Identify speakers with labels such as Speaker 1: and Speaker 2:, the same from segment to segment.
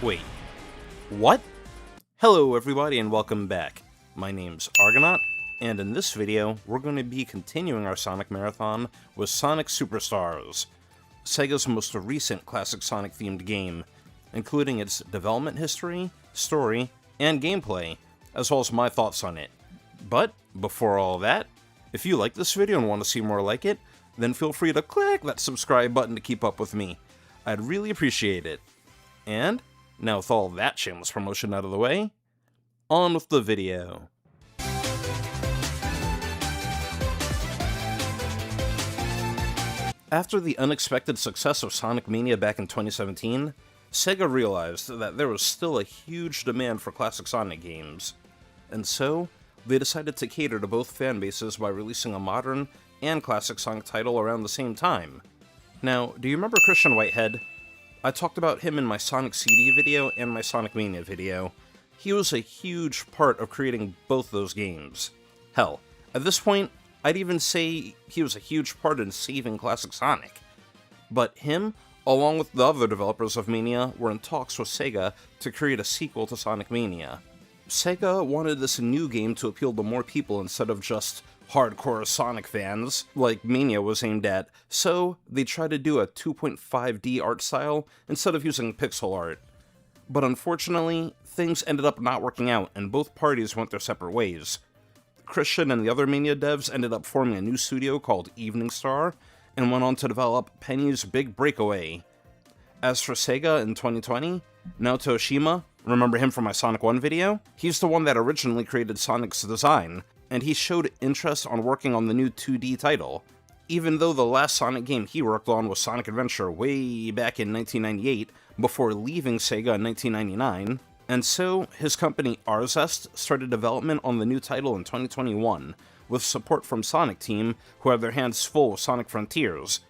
Speaker 1: Wait, what? Hello everybody and welcome back. My name's Argonaut, and in this video, we're going to be continuing our Sonic Marathon with Sonic Superstars, Sega's most recent classic Sonic-themed game, including its development history, story, and gameplay, as well as my thoughts on it. But, before all that, if you like this video and want to see more like it, then feel free to click that subscribe button to keep up with me. I'd really appreciate it. And, now with all that shameless promotion out of the way, on with the video. After the unexpected success of Sonic Mania back in 2017, Sega realized that there was still a huge demand for classic Sonic games, and so they decided to cater to both fan bases by releasing a modern and classic Sonic title around the same time. Now, do you remember Christian Whitehead? I talked about him in my Sonic CD video and my Sonic Mania video. He was a huge part of creating both those games. Hell, at this point, I'd even say he was a huge part in saving classic Sonic. But him, along with the other developers of Mania, were in talks with Sega to create a sequel to Sonic Mania. Sega wanted this new game to appeal to more people instead of just hardcore Sonic fans, like Mania was aimed at, so they tried to do a 2.5D art style instead of using pixel art. But unfortunately, things ended up not working out, and both parties went their separate ways. Christian and the other Mania devs ended up forming a new studio called Evening Star, and went on to develop Penny's Big Breakaway. As for Sega in 2020, Naoto Oshima, remember him from my Sonic 1 video? He's the one that originally created Sonic's design, and he showed interest on working on the new 2D title, even though the last Sonic game he worked on was Sonic Adventure way back in 1998, before leaving Sega in 1999, and so his company Arzest started development on the new title in 2021, with support from Sonic Team, who had their hands full with Sonic Frontiers,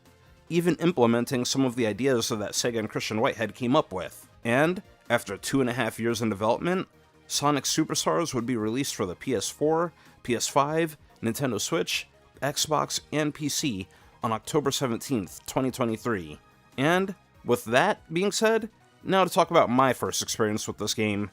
Speaker 1: even implementing some of the ideas that Sega and Christian Whitehead came up with. And, after 2.5 years in development, Sonic Superstars would be released for the PS4, PS5, Nintendo Switch, Xbox, and PC on October 17th, 2023. And, with that being said, now to talk about my first experience with this game.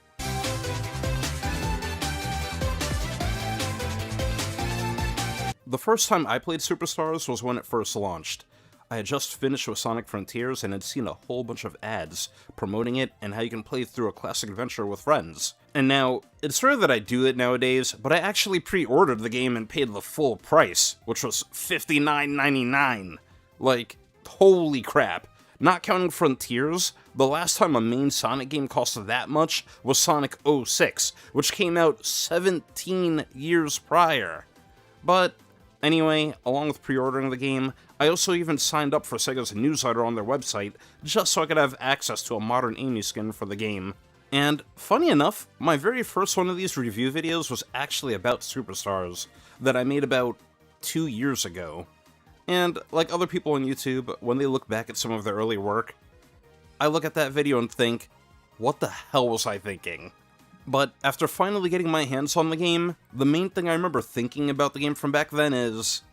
Speaker 1: The first time I played Superstars was when it first launched. I had just finished with Sonic Frontiers and had seen a whole bunch of ads promoting it and how you can play through a classic adventure with friends. And now, it's rare that I do it nowadays, but I actually pre-ordered the game and paid the full price, which was $59.99. Like, holy crap. Not counting Frontiers, the last time a main Sonic game cost that much was Sonic 06, which came out 17 years prior. But anyway, along with pre-ordering the game, I also even signed up for Sega's newsletter on their website, just so I could have access to a modern Amy skin for the game. And, funny enough, my very first one of these review videos was actually about Superstars, that I made about 2 years ago. And, like other people on YouTube, when they look back at some of their early work, I look at that video and think, what the hell was I thinking? But after finally getting my hands on the game, the main thing I remember thinking about the game from back then is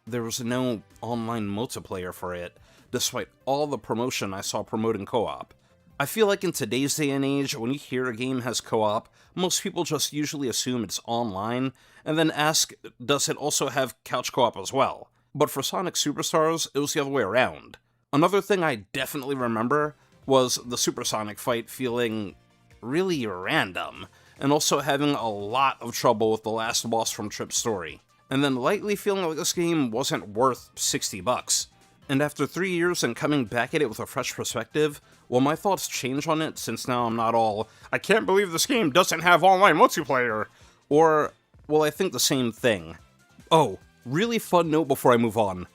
Speaker 1: there was no online multiplayer for it, despite all the promotion I saw promoting co-op. I feel like in today's day and age, when you hear a game has co-op, most people just usually assume it's online, and then ask, does it also have couch co-op as well? But for Sonic Superstars, it was the other way around. Another thing I definitely remember was the Super Sonic fight feeling really random, and also having a lot of trouble with the last boss from Trip's story, and then lightly feeling like this game wasn't worth $60. And after 3 years and coming back at it with a fresh perspective, well, my thoughts change on it since now I'm not all, I can't believe this game doesn't have online multiplayer, or, well, I think the same thing. Oh, really fun note before I move on.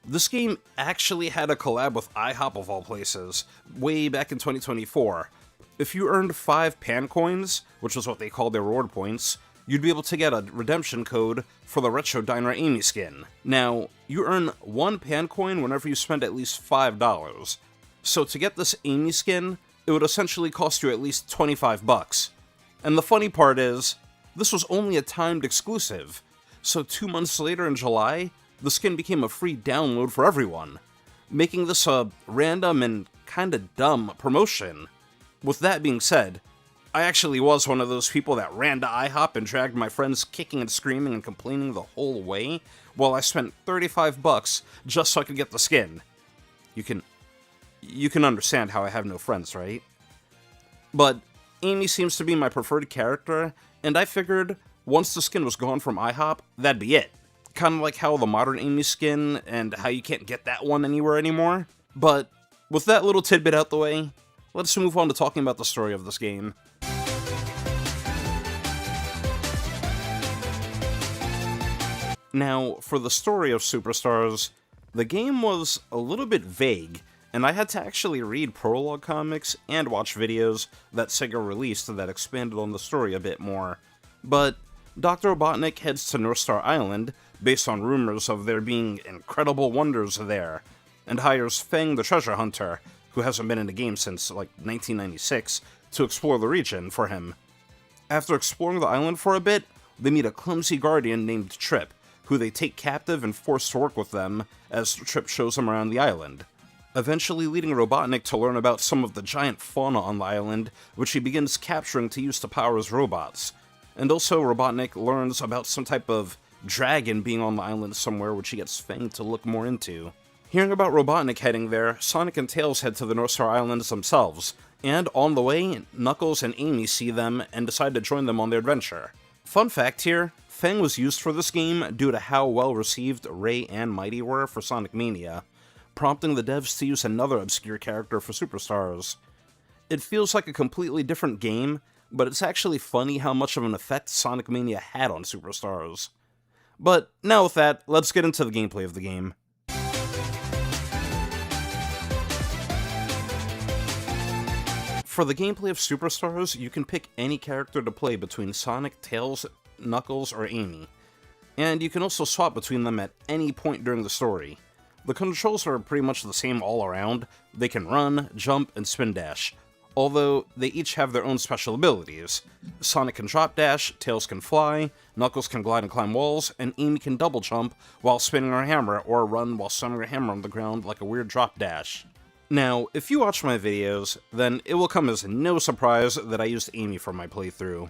Speaker 1: This game actually had a collab with IHOP of all places, way back in 2024. If you earned 5 pan coins, which is what they called their reward points, you'd be able to get a redemption code for the Retro Diner Amy skin. Now, you earn 1 pan coin whenever you spend at least $5. So to get this Amy skin, it would essentially cost you at least $25. And the funny part is, this was only a timed exclusive. So 2 months later in July, the skin became a free download for everyone, making this a random and kinda dumb promotion. With that being said, I actually was one of those people that ran to IHOP and dragged my friends kicking and screaming and complaining the whole way, while I spent $35 just so I could get the skin. You can understand how I have no friends, right? But Amy seems to be my preferred character, and I figured once the skin was gone from IHOP, that'd be it. Kind of like how the modern Amy skin, and how you can't get that one anywhere anymore. But with that little tidbit out the way, let's move on to talking about the story of this game. Now, for the story of Superstars, the game was a little bit vague, and I had to actually read prologue comics and watch videos that Sega released that expanded on the story a bit more. But Dr. Robotnik heads to North Star Island, based on rumors of there being incredible wonders there, and hires Fang the treasure hunter, who hasn't been in the game since, 1996, to explore the region for him. After exploring the island for a bit, they meet a clumsy guardian named Trip, who they take captive and force to work with them as Trip shows them around the island, eventually leading Robotnik to learn about some of the giant fauna on the island, which he begins capturing to use to power his robots. And also Robotnik learns about some type of dragon being on the island somewhere, which he gets Fang to look more into. Hearing about Robotnik heading there, Sonic and Tails head to the North Star Islands themselves, and on the way, Knuckles and Amy see them and decide to join them on their adventure. Fun fact here, Fang was used for this game due to how well received Ray and Mighty were for Sonic Mania, prompting the devs to use another obscure character for Superstars. It feels like a completely different game, but it's actually funny how much of an effect Sonic Mania had on Superstars. But now with that, let's get into the gameplay of the game. For the gameplay of Superstars, you can pick any character to play between Sonic, Tails, Knuckles, or Amy, and you can also swap between them at any point during the story. The controls are pretty much the same all around. They can run, jump, and spin dash, although they each have their own special abilities. Sonic can drop dash, Tails can fly, Knuckles can glide and climb walls, and Amy can double jump while spinning her hammer, or run while slamming her hammer on the ground like a weird drop dash. Now, if you watch my videos, then it will come as no surprise that I used Amy for my playthrough.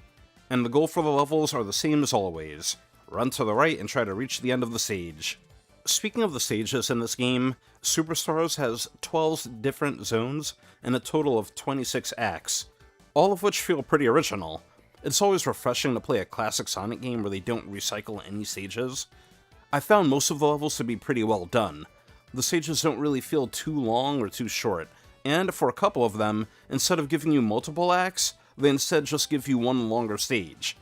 Speaker 1: And the goal for the levels are the same as always. Run to the right and try to reach the end of the stage. Speaking of the stages in this game, Superstars has 12 different zones and a total of 26 acts, all of which feel pretty original. It's always refreshing to play a classic Sonic game where they don't recycle any stages. I found most of the levels to be pretty well done. The stages don't really feel too long or too short, and for a couple of them, instead of giving you multiple acts, they instead just give you one longer stage.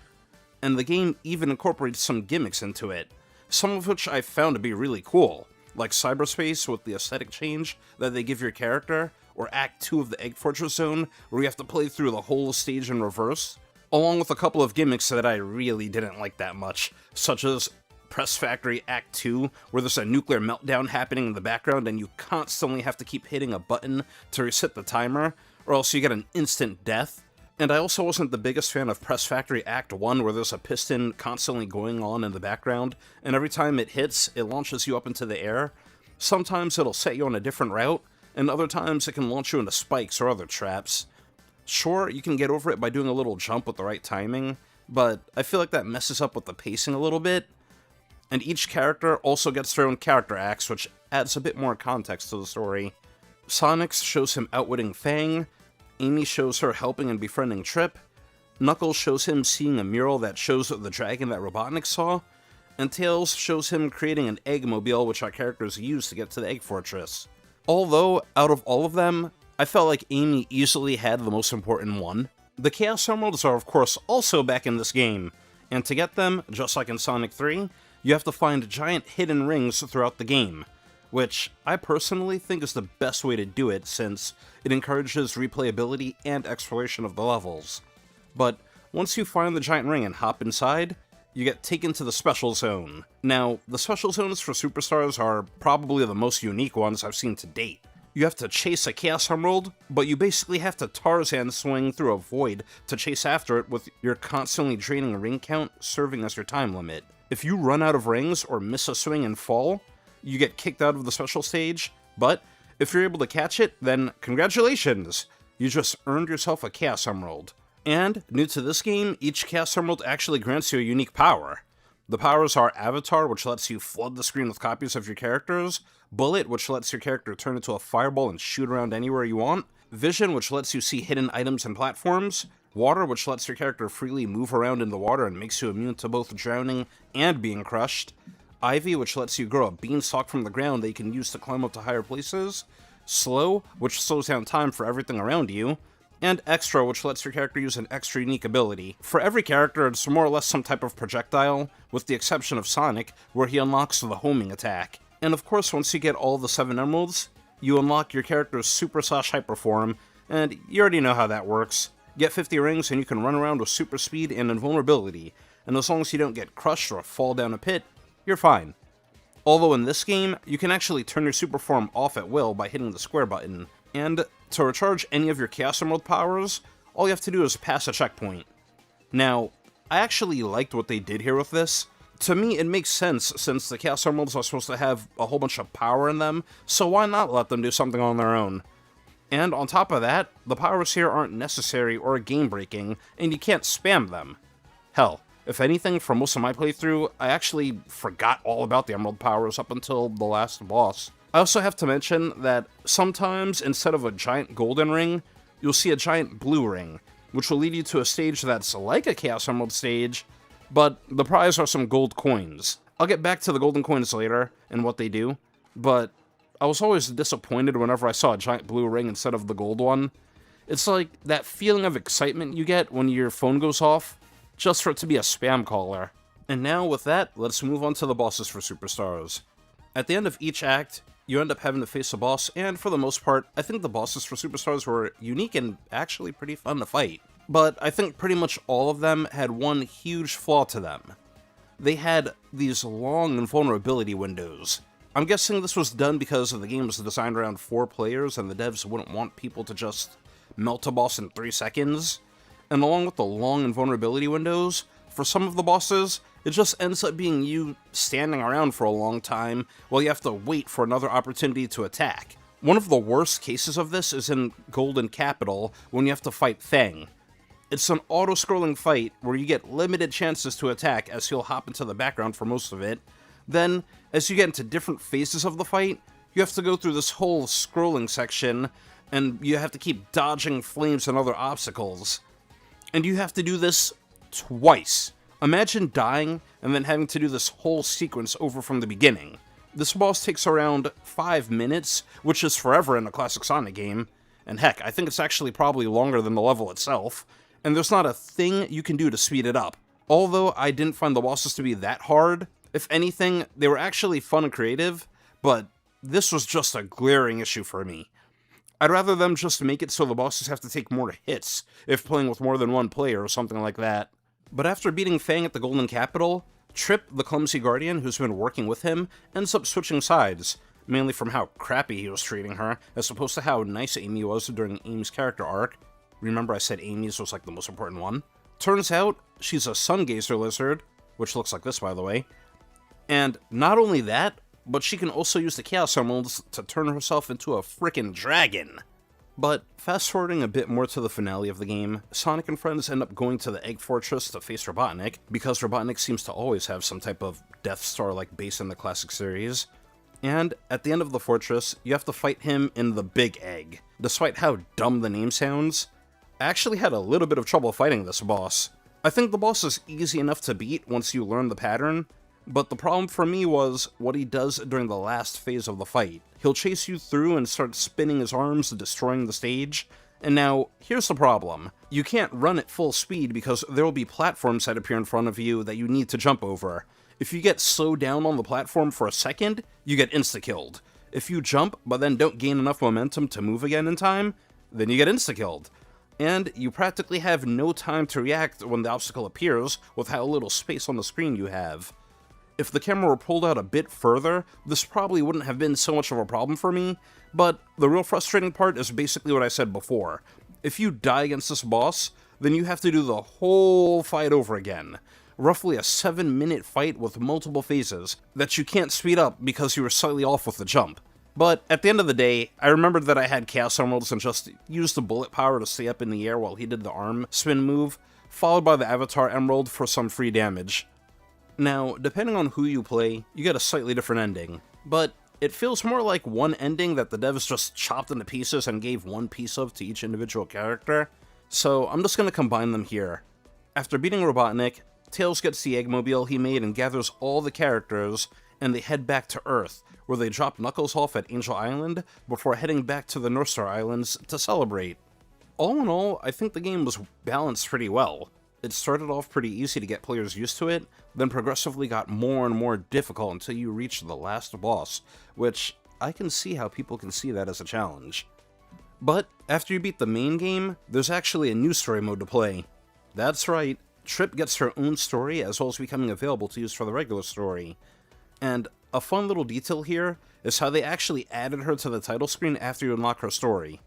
Speaker 1: And the game even incorporates some gimmicks into it, some of which I found to be really cool, like cyberspace with the aesthetic change that they give your character, or Act 2 of the Egg Fortress Zone, where you have to play through the whole stage in reverse, along with a couple of gimmicks that I really didn't like that much, such as Press Factory Act 2, where there's a nuclear meltdown happening in the background and you constantly have to keep hitting a button to reset the timer, or else you get an instant death. And I also wasn't the biggest fan of Press Factory Act 1, where there's a piston constantly going on in the background, and every time it hits, it launches you up into the air. Sometimes it'll set you on a different route, and other times it can launch you into spikes or other traps. Sure, you can get over it by doing a little jump with the right timing, but I feel like that messes up with the pacing a little bit. And each character also gets their own character acts, which adds a bit more context to the story. Sonic shows him outwitting Fang, Amy shows her helping and befriending Trip, Knuckles shows him seeing a mural that shows the dragon that Robotnik saw, and Tails shows him creating an Eggmobile which our characters use to get to the Egg Fortress. Although, out of all of them, I felt like Amy easily had the most important one. The Chaos Emeralds are of course also back in this game, and to get them, just like in Sonic 3, you have to find giant hidden rings throughout the game, which I personally think is the best way to do it since it encourages replayability and exploration of the levels. But once you find the giant ring and hop inside, you get taken to the Special Zone. Now, the Special Zones for Superstars are probably the most unique ones I've seen to date. You have to chase a Chaos Emerald, but you basically have to Tarzan swing through a void to chase after it with your constantly draining ring count serving as your time limit. If you run out of rings or miss a swing and fall, you get kicked out of the special stage, but if you're able to catch it, then congratulations! You just earned yourself a Chaos Emerald. And, new to this game, each Chaos Emerald actually grants you a unique power. The powers are Avatar, which lets you flood the screen with copies of your characters, Bullet, which lets your character turn into a fireball and shoot around anywhere you want, Vision, which lets you see hidden items and platforms, Water, which lets your character freely move around in the water and makes you immune to both drowning and being crushed, Ivy, which lets you grow a beanstalk from the ground that you can use to climb up to higher places, Slow, which slows down time for everything around you, and Extra, which lets your character use an extra unique ability. For every character, it's more or less some type of projectile, with the exception of Sonic, where he unlocks the homing attack. And of course, once you get all the 7 emeralds, you unlock your character's super/hyper form, and you already know how that works. Get 50 rings and you can run around with super speed and invulnerability, and as long as you don't get crushed or fall down a pit, you're fine. Although in this game, you can actually turn your super form off at will by hitting the square button, and to recharge any of your Chaos Emerald powers, all you have to do is pass a checkpoint. Now, I actually liked what they did here with this. To me, it makes sense since the Chaos Emeralds are supposed to have a whole bunch of power in them, so why not let them do something on their own? And on top of that, the powers here aren't necessary or game-breaking, and you can't spam them. Hell, if anything, for most of my playthrough, I actually forgot all about the Emerald powers up until the last boss. I also have to mention that sometimes, instead of a giant golden ring, you'll see a giant blue ring, which will lead you to a stage that's like a Chaos Emerald stage, but the prize are some gold coins. I'll get back to the golden coins later and what they do, but I was always disappointed whenever I saw a giant blue ring instead of the gold one. It's like that feeling of excitement you get when your phone goes off, just for it to be a spam caller. And now, with that, let's move on to the bosses for Superstars. At the end of each act, you end up having to face a boss, and for the most part, I think the bosses for Superstars were unique and actually pretty fun to fight. But I think pretty much all of them had one huge flaw to them. They had these long invulnerability windows. I'm guessing this was done because the game was designed around 4 players, and the devs wouldn't want people to just melt a boss in 3 seconds. And along with the long invulnerability windows, for some of the bosses, it just ends up being you standing around for a long time while you have to wait for another opportunity to attack. One of the worst cases of this is in Golden Capital, when you have to fight Fang. It's an auto-scrolling fight where you get limited chances to attack as he'll hop into the background for most of it. Then, as you get into different phases of the fight, you have to go through this whole scrolling section, and you have to keep dodging flames and other obstacles. And you have to do this twice. Imagine dying and then having to do this whole sequence over from the beginning. This boss takes around 5 minutes, which is forever in a classic Sonic game, and heck, I think it's actually probably longer than the level itself, and there's not a thing you can do to speed it up. Although I didn't find the bosses to be that hard, if anything, they were actually fun and creative, but this was just a glaring issue for me. I'd rather them just make it so the bosses have to take more hits if playing with more than one player or something like that. But after beating Fang at the Golden Capital, Trip, the clumsy guardian who's been working with him, ends up switching sides, mainly from how crappy he was treating her, as opposed to how nice Amy was during Amy's character arc. Remember I said Amy's was like the most important one? Turns out, she's a sun gazer lizard, which looks like this by the way. And not only that, but she can also use the Chaos Emeralds to turn herself into a frickin' dragon. But fast forwarding a bit more to the finale of the game, Sonic and friends end up going to the Egg Fortress to face Robotnik, because Robotnik seems to always have some type of Death Star-like base in the classic series. And at the end of the fortress, you have to fight him in the Big Egg. Despite how dumb the name sounds, I actually had a little bit of trouble fighting this boss. I think the boss is easy enough to beat once you learn the pattern, but the problem for me was what he does during the last phase of the fight. He'll chase you through and start spinning his arms, destroying the stage. And now, here's the problem. You can't run at full speed because there will be platforms that appear in front of you that you need to jump over. If you get slowed down on the platform for a second, you get insta-killed. If you jump, but then don't gain enough momentum to move again in time, then you get insta-killed. And you practically have no time to react when the obstacle appears with how little space on the screen you have. If the camera were pulled out a bit further, this probably wouldn't have been so much of a problem for me, but the real frustrating part is basically what I said before. If you die against this boss, then you have to do the whole fight over again. Roughly a 7-minute fight with multiple phases that you can't speed up because you were slightly off with the jump. But at the end of the day, I remembered that I had Chaos Emeralds and just used the bullet power to stay up in the air while he did the arm spin move, followed by the Avatar Emerald for some free damage. Now, depending on who you play, you get a slightly different ending, but it feels more like one ending that the devs just chopped into pieces and gave one piece of to each individual character, so I'm just going to combine them here. After beating Robotnik, Tails gets the Eggmobile he made and gathers all the characters, and they head back to Earth, where they drop Knuckles off at Angel Island before heading back to the North Star Islands to celebrate. All in all, I think the game was balanced pretty well. It started off pretty easy to get players used to it, then progressively got more and more difficult until you reach the last boss, which I can see how people can see that as a challenge. But after you beat the main game, there's actually a new story mode to play. That's right, Trip gets her own story as well as becoming available to use for the regular story. And a fun little detail here is how they actually added her to the title screen after you unlock her story.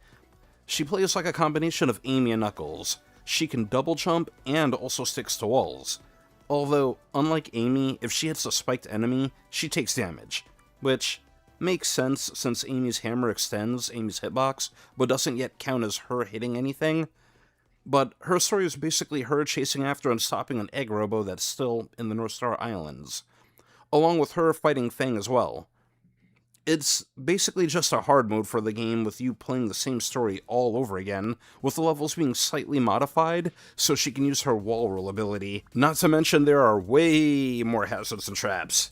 Speaker 1: She plays like a combination of Amy and Knuckles. She can double jump and also sticks to walls. Although, unlike Amy, if she hits a spiked enemy, she takes damage. Which makes sense since Amy's hammer extends Amy's hitbox, but doesn't yet count as her hitting anything. But her story is basically her chasing after and stopping an egg robo that's still in the North Star Islands, along with her fighting Fang as well. It's basically just a hard mode for the game with you playing the same story all over again, with the levels being slightly modified so she can use her wall roll ability, not to mention there are way more hazards and traps.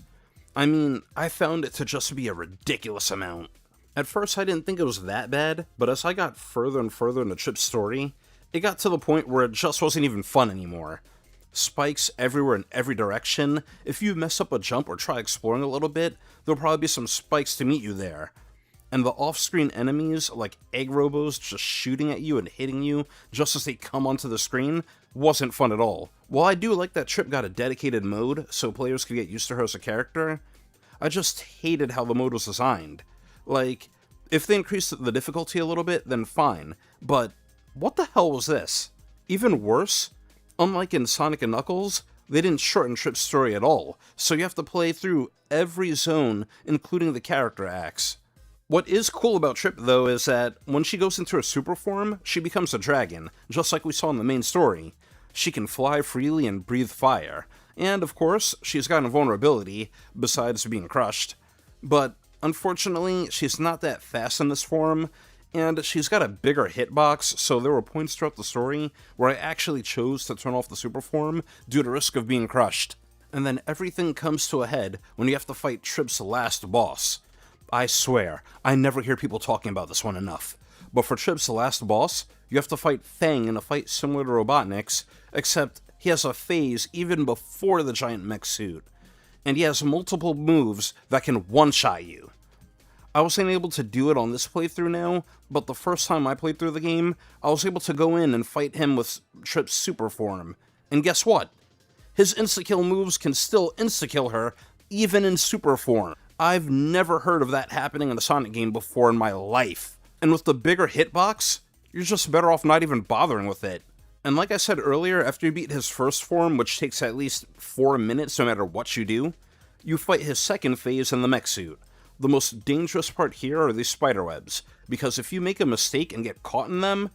Speaker 1: I mean, I found it to just be a ridiculous amount. At first I didn't think it was that bad, but as I got further and further into Trip's story, it got to the point where it just wasn't even fun anymore. Spikes everywhere in every direction. If you mess up a jump or try exploring a little bit, there'll probably be some spikes to meet you there. And the off-screen enemies, like egg robos just shooting at you and hitting you just as they come onto the screen, wasn't fun at all. While I do like that Trip got a dedicated mode so players could get used to her as a character, I just hated how the mode was designed. Like, if they increased the difficulty a little bit, then fine, but what the hell was this? Even worse, unlike in Sonic and Knuckles, they didn't shorten Trip's story at all, so you have to play through every zone, including the character acts. What is cool about Trip, though, is that when she goes into her super form, she becomes a dragon, just like we saw in the main story. She can fly freely and breathe fire, and of course, she's got invulnerability, besides being crushed. But unfortunately, she's not that fast in this form, and she's got a bigger hitbox, so there were points throughout the story where I actually chose to turn off the super form due to risk of being crushed. And then everything comes to a head when you have to fight Trip's last boss. I swear, I never hear people talking about this one enough. But for Trip's last boss, you have to fight Fang in a fight similar to Robotnik's, except he has a phase even before the giant mech suit. And he has multiple moves that can one-shot you. I wasn't able to do it on this playthrough now, but the first time I played through the game, I was able to go in and fight him with Trip's super form. And guess what? His insta-kill moves can still insta-kill her, even in super form. I've never heard of that happening in a Sonic game before in my life. And with the bigger hitbox, you're just better off not even bothering with it. And like I said earlier, after you beat his first form, which takes at least 4 minutes no matter what you do, you fight his second phase in the mech suit. The most dangerous part here are these spiderwebs, because if you make a mistake and get caught in them,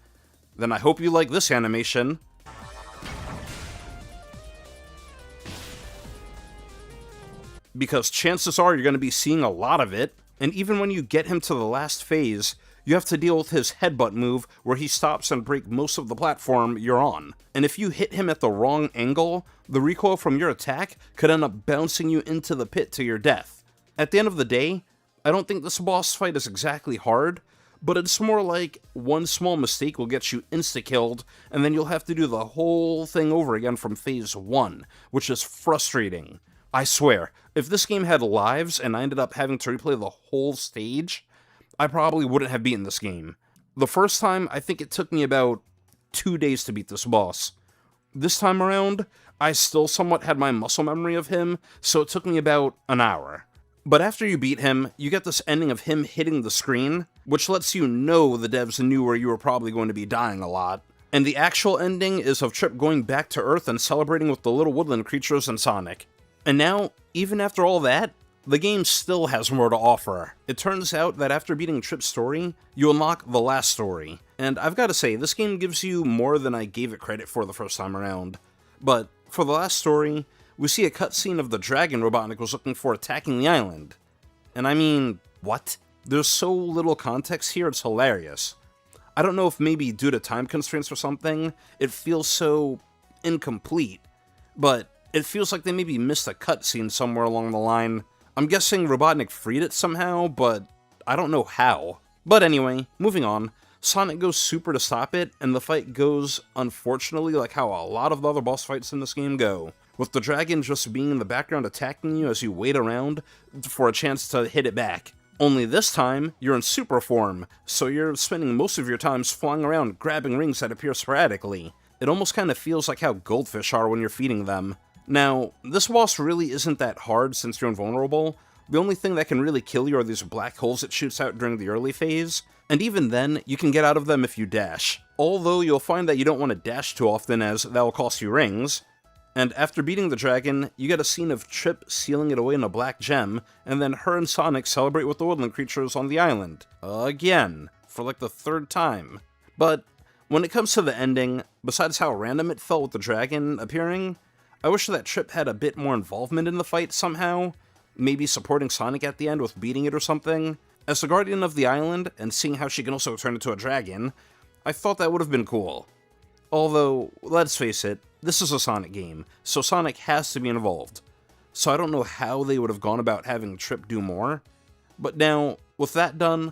Speaker 1: then I hope you like this animation. Because chances are you're going to be seeing a lot of it, and even when you get him to the last phase, you have to deal with his headbutt move where he stops and breaks most of the platform you're on. And if you hit him at the wrong angle, the recoil from your attack could end up bouncing you into the pit to your death. At the end of the day, I don't think this boss fight is exactly hard, but it's more like one small mistake will get you insta-killed, and then you'll have to do the whole thing over again from phase 1, which is frustrating. I swear, if this game had lives and I ended up having to replay the whole stage, I probably wouldn't have beaten this game. The first time, I think it took me about 2 days to beat this boss. This time around, I still somewhat had my muscle memory of him, so it took me about an hour. But after you beat him, you get this ending of him hitting the screen, which lets you know the devs knew where you were probably going to be dying a lot. And the actual ending is of Trip going back to Earth and celebrating with the little woodland creatures and Sonic. And now, even after all that, the game still has more to offer. It turns out that after beating Trip's story, you unlock the last story. And I've got to say, this game gives you more than I gave it credit for the first time around. But for the last story, we see a cutscene of the dragon Robotnik was looking for attacking the island. And I mean, what? There's so little context here, it's hilarious. I don't know if maybe due to time constraints or something, it feels so incomplete, but it feels like they maybe missed a cutscene somewhere along the line. I'm guessing Robotnik freed it somehow, but I don't know how. But anyway, moving on. Sonic goes super to stop it, and the fight goes, unfortunately, like how a lot of the other boss fights in this game go, with the dragon just being in the background attacking you as you wait around for a chance to hit it back. Only this time, you're in super form, so you're spending most of your time flying around grabbing rings that appear sporadically. It almost kind of feels like how goldfish are when you're feeding them. Now, this boss really isn't that hard since you're invulnerable. The only thing that can really kill you are these black holes it shoots out during the early phase, and even then, you can get out of them if you dash. Although you'll find that you don't want to dash too often as that will cost you rings. And after beating the dragon, you get a scene of Trip sealing it away in a black gem, and then her and Sonic celebrate with the woodland creatures on the island. Again. For like the third time. But when it comes to the ending, besides how random it felt with the dragon appearing, I wish that Trip had a bit more involvement in the fight somehow, maybe supporting Sonic at the end with beating it or something. As the guardian of the island, and seeing how she can also turn into a dragon, I thought that would have been cool. Although, let's face it, this is a Sonic game, so Sonic has to be involved. So I don't know how they would have gone about having Trip do more. But now, with that done,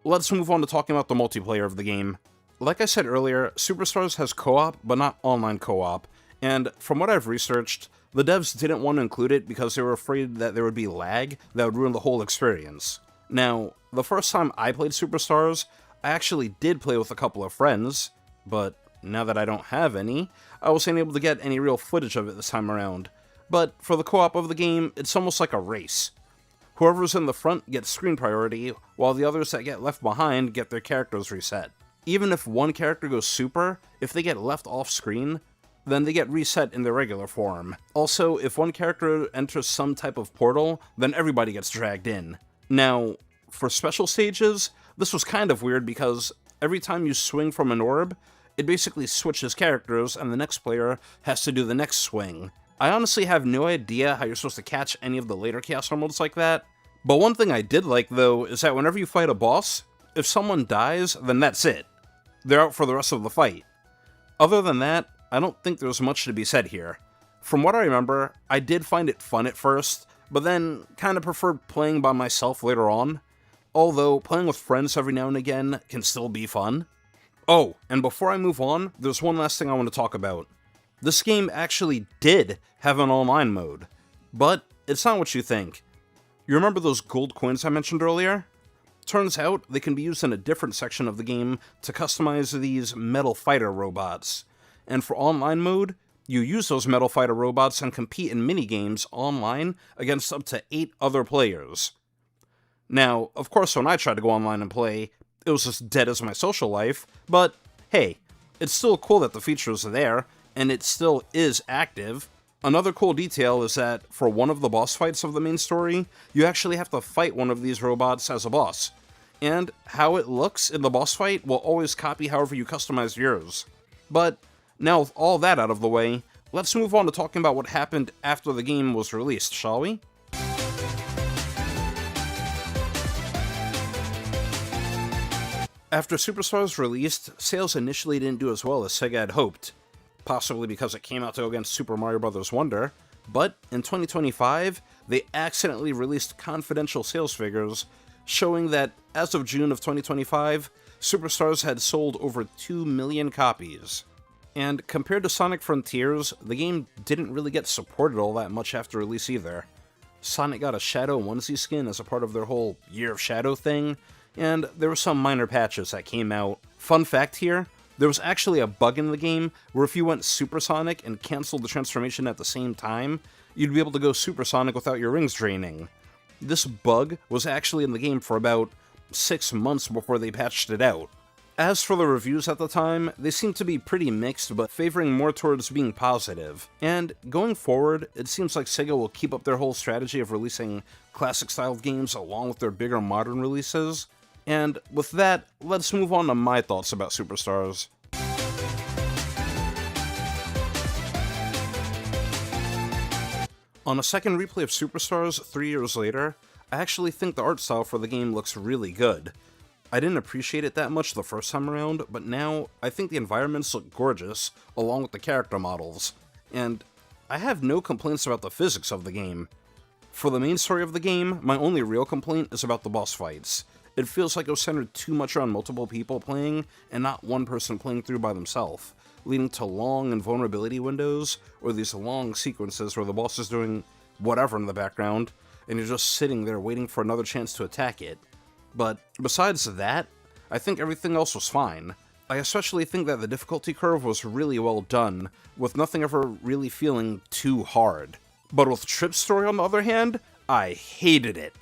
Speaker 1: let's move on to talking about the multiplayer of the game. Like I said earlier, Superstars has co-op, but not online co-op, and from what I've researched, the devs didn't want to include it because they were afraid that there would be lag that would ruin the whole experience. Now, the first time I played Superstars, I actually did play with a couple of friends, but now that I don't have any, I wasn't able to get any real footage of it this time around. But for the co-op of the game, it's almost like a race. Whoever's in the front gets screen priority, while the others that get left behind get their characters reset. Even if one character goes super, if they get left off screen, then they get reset in their regular form. Also, if one character enters some type of portal, then everybody gets dragged in. Now, for special stages, this was kind of weird because every time you swing from an orb, it basically switches characters and the next player has to do the next swing. I honestly have no idea how you're supposed to catch any of the later Chaos Emeralds like that, but one thing I did like though is that whenever you fight a boss, if someone dies, then that's it. They're out for the rest of the fight. Other than that, I don't think there's much to be said here. From what I remember, I did find it fun at first, but then kind of preferred playing by myself later on, although playing with friends every now and again can still be fun. Oh, and before I move on, there's one last thing I want to talk about. This game actually did have an online mode, but it's not what you think. You remember those gold coins I mentioned earlier? Turns out they can be used in a different section of the game to customize these metal fighter robots. And for online mode, you use those metal fighter robots and compete in minigames online against up to 8 other players. Now, of course, when I tried to go online and play, it was as dead as my social life, but hey, it's still cool that the features are there, and it still is active. Another cool detail is that for one of the boss fights of the main story, you actually have to fight one of these robots as a boss. And how it looks in the boss fight will always copy however you customize yours. But now with all that out of the way, let's move on to talking about what happened after the game was released, shall we? After Superstars released, sales initially didn't do as well as Sega had hoped, possibly because it came out to go against Super Mario Bros. Wonder, but in 2025, they accidentally released confidential sales figures showing that as of June of 2025, Superstars had sold over 2 million copies. And compared to Sonic Frontiers, the game didn't really get supported all that much after release either. Sonic got a Shadow onesie skin as a part of their whole Year of Shadow thing, and there were some minor patches that came out. Fun fact here, there was actually a bug in the game where if you went Supersonic and canceled the transformation at the same time, you'd be able to go Supersonic without your rings draining. This bug was actually in the game for about 6 months before they patched it out. As for the reviews at the time, they seem to be pretty mixed, but favoring more towards being positive. And going forward, it seems like Sega will keep up their whole strategy of releasing classic-style games along with their bigger modern releases. And with that, let's move on to my thoughts about Superstars. On a second replay of Superstars 3 years later, I actually think the art style for the game looks really good. I didn't appreciate it that much the first time around, but now I think the environments look gorgeous, along with the character models, and I have no complaints about the physics of the game. For the main story of the game, my only real complaint is about the boss fights. It feels like it was centered too much around multiple people playing, and not one person playing through by themselves, leading to long invulnerability windows, or these long sequences where the boss is doing whatever in the background, and you're just sitting there waiting for another chance to attack it. But besides that, I think everything else was fine. I especially think that the difficulty curve was really well done, with nothing ever really feeling too hard. But with Trip's story on the other hand, I hated it.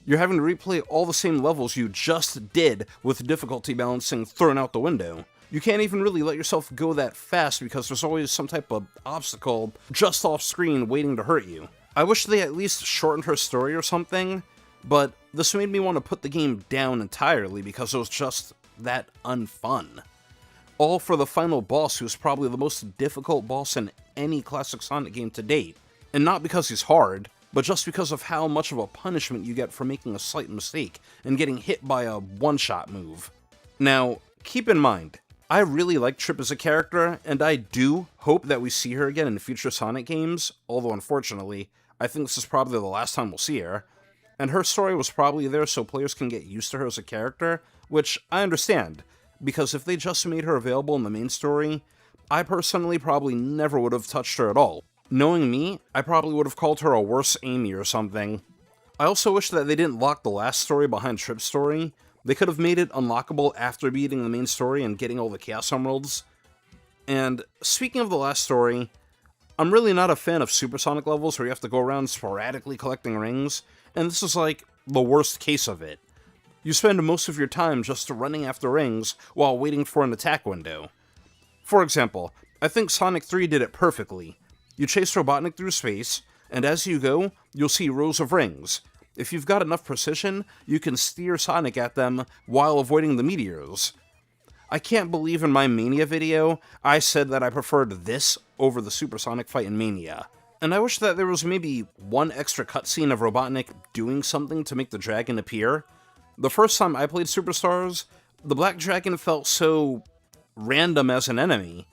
Speaker 1: You're having to replay all the same levels you just did with difficulty balancing thrown out the window. You can't even really let yourself go that fast because there's always some type of obstacle just off screen waiting to hurt you. I wish they at least shortened her story or something, but this made me want to put the game down entirely because it was just that unfun. All for the final boss, who's probably the most difficult boss in any classic Sonic game to date. And not because he's hard, but just because of how much of a punishment you get for making a slight mistake and getting hit by a one-shot move. Now, keep in mind, I really like Trip as a character, and I do hope that we see her again in future Sonic games, although unfortunately, I think this is probably the last time we'll see her. And her story was probably there so players can get used to her as a character, which I understand, because if they just made her available in the main story, I personally probably never would have touched her at all. Knowing me, I probably would have called her a worse Amy or something. I also wish that they didn't lock the last story behind Trip's story. They could have made it unlockable after beating the main story and getting all the Chaos Emeralds. And speaking of the last story, I'm really not a fan of Supersonic levels where you have to go around sporadically collecting rings, and this is like the worst case of it. You spend most of your time just running after rings while waiting for an attack window. For example, I think Sonic 3 did it perfectly. You chase Robotnik through space, and as you go, you'll see rows of rings. If you've got enough precision, you can steer Sonic at them while avoiding the meteors. I can't believe in my Mania video, I said that I preferred this over the Supersonic fight in Mania. And I wish that there was maybe one extra cutscene of Robotnik doing something to make the dragon appear. The first time I played Superstars, the Black Dragon felt so random as an enemy.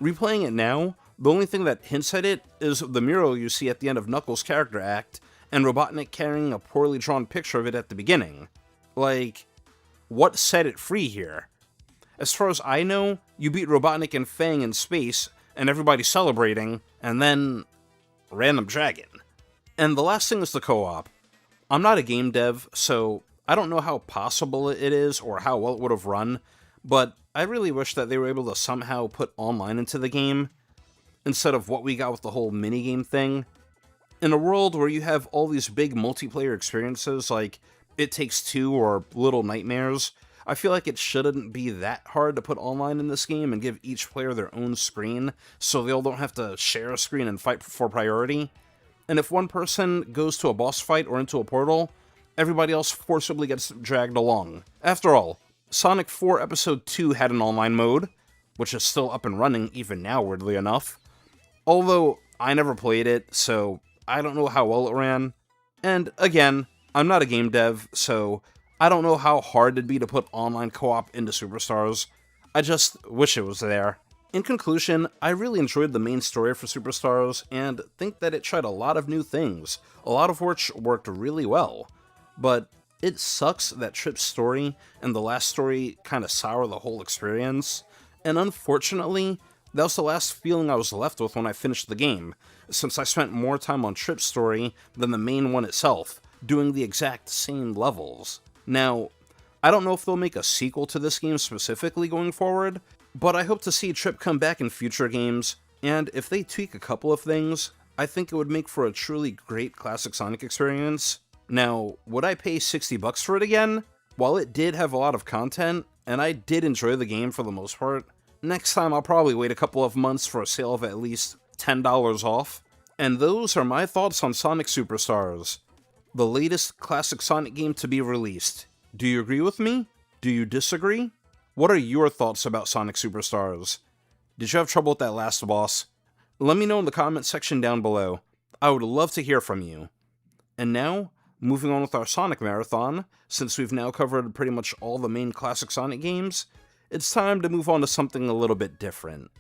Speaker 1: Replaying it now, the only thing that hints at it is the mural you see at the end of Knuckles' character act, and Robotnik carrying a poorly drawn picture of it at the beginning. Like, what set it free here? As far as I know, you beat Robotnik and Fang in space, and everybody's celebrating, and then random dragon. And the last thing is the co-op. I'm not a game dev, so I don't know how possible it is or how well it would have run, but I really wish that they were able to somehow put online into the game, instead of what we got with the whole minigame thing. In a world where you have all these big multiplayer experiences like It Takes Two or Little Nightmares, I feel like it shouldn't be that hard to put online in this game and give each player their own screen, so they all don't have to share a screen and fight for priority. And if one person goes to a boss fight or into a portal, everybody else forcibly gets dragged along. After all, Sonic 4 Episode 2 had an online mode, which is still up and running even now, weirdly enough. Although, I never played it, so I don't know how well it ran. And again, I'm not a game dev, so I don't know how hard it'd be to put online co-op into Superstars. I just wish it was there. In conclusion, I really enjoyed the main story for Superstars, and think that it tried a lot of new things, a lot of which worked really well. But it sucks that Trip's story and the last story kind of sour the whole experience, and unfortunately, that was the last feeling I was left with when I finished the game, since I spent more time on Trip's story than the main one itself, doing the exact same levels. Now, I don't know if they'll make a sequel to this game specifically going forward, but I hope to see Trip come back in future games, and if they tweak a couple of things, I think it would make for a truly great classic Sonic experience. Now, would I pay $60 for it again? While it did have a lot of content, and I did enjoy the game for the most part. Next time I'll probably wait a couple of months for a sale of at least $10 off. And those are my thoughts on Sonic Superstars, the latest classic Sonic game to be released. Do you agree with me? Do you disagree? What are your thoughts about Sonic Superstars? Did you have trouble with that last boss? Let me know in the comment section down below. I would love to hear from you. And now, moving on with our Sonic Marathon, since we've now covered pretty much all the main classic Sonic games, it's time to move on to something a little bit different.